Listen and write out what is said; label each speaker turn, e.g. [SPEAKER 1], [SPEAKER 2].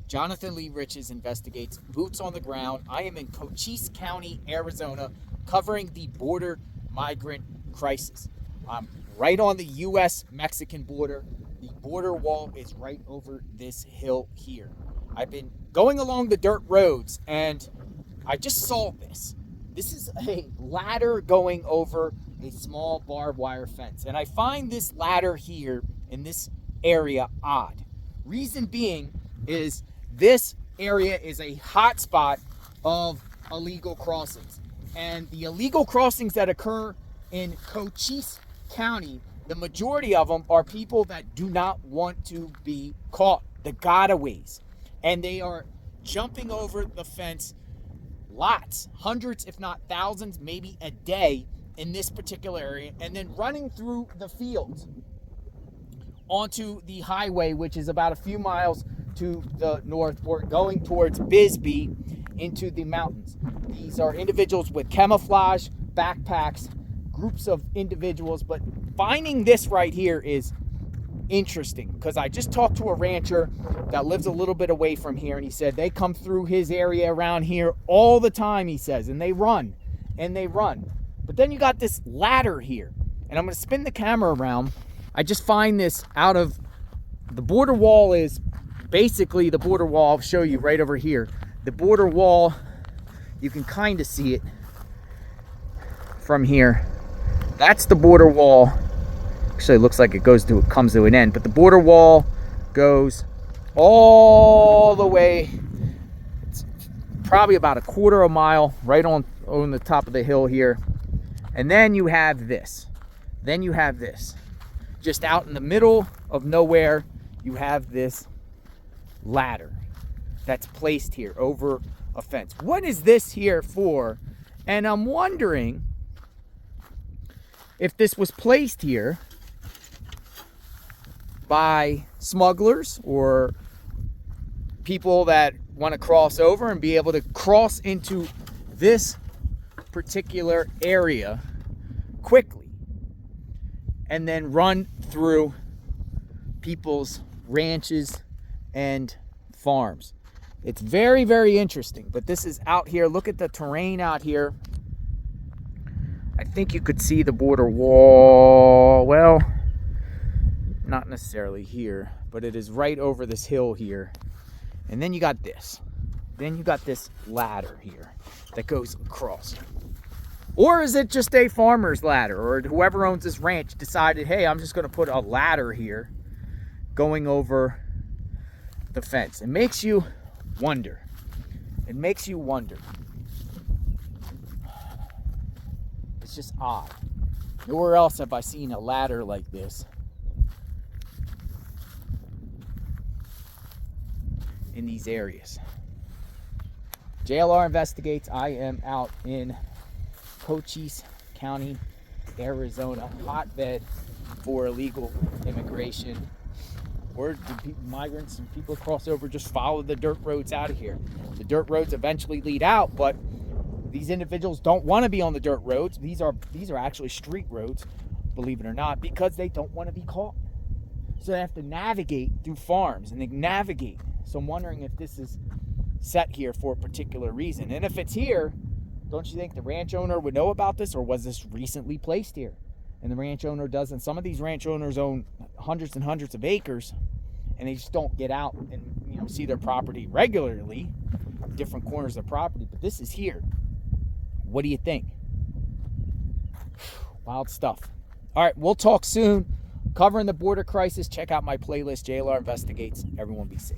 [SPEAKER 1] Jonathan Lee Riches investigates, boots on the ground. I am in Cochise County, Arizona, covering the border migrant crisis. I'm right on the U.S.-Mexican border. The border wall is right over this hill here. I've been going along the dirt roads, and I just saw this. This is a ladder going over a small barbed wire fence. And I find this ladder here in this area odd. Reason being is this area is a hotspot of illegal crossings. And the illegal crossings that occur in Cochise County, the majority of them are people that do not want to be caught, the gotaways. And they are jumping over the fence lots, hundreds, if not thousands, maybe a day in this particular area, and then running through the fields onto the highway, which is about a few miles to the north, or going towards Bisbee into the mountains. These are individuals with camouflage backpacks, groups of individuals, but finding this right here is interesting because I just talked to a rancher that lives a little bit away from here, and he said they come through his area around here all the time, he says, and they run and they run. But then you got this ladder here, and I'm going to spin the camera around. I just find this out of the border wall is basically the border wall. I'll show you right over here. The border wall, you can kind of see it from here. That's the border wall. Actually, it looks like it comes to an end, but the border wall goes all the way. It's probably about a quarter of a mile right on the top of the hill here. And then you have this. Then you have this. Just out in the middle of nowhere, you have this ladder that's placed here over a fence. What is this here for? And I'm wondering if this was placed here by smugglers or people that want to cross over and be able to cross into this particular area quickly and then run through people's ranches and farms. It's very, very interesting, but this is out here. Look at the terrain out here. I think you could see the border wall. Well, not necessarily here, but it is right over this hill here. And then you got this. Then you got this ladder here that goes across. Or is it just a farmer's ladder, or whoever owns this ranch decided, hey, I'm just going to put a ladder here going over the fence? It makes you wonder. It makes you wonder. It's just odd. Nowhere else have I seen a ladder like this in these areas. JLR investigates. I am out in Cochise County, Arizona, hotbed for illegal immigration. Or do migrants and people cross over just follow the dirt roads out of here? The dirt roads eventually lead out, but these individuals don't want to be on the dirt roads. These are actually street roads, believe it or not, because they don't want to be caught. So they have to navigate through farms, and they navigate. So I'm wondering if this is set here for a particular reason. And if it's here, don't you think the ranch owner would know about this, or was this recently placed here? And the ranch owner doesn't. Some of these ranch owners own hundreds and hundreds of acres, and they just don't get out and see their property regularly, different corners of property. But this is here. What do you think? Wild stuff. All right, we'll talk soon. Covering the border crisis. Check out my playlist, JLR Investigates. Everyone be safe.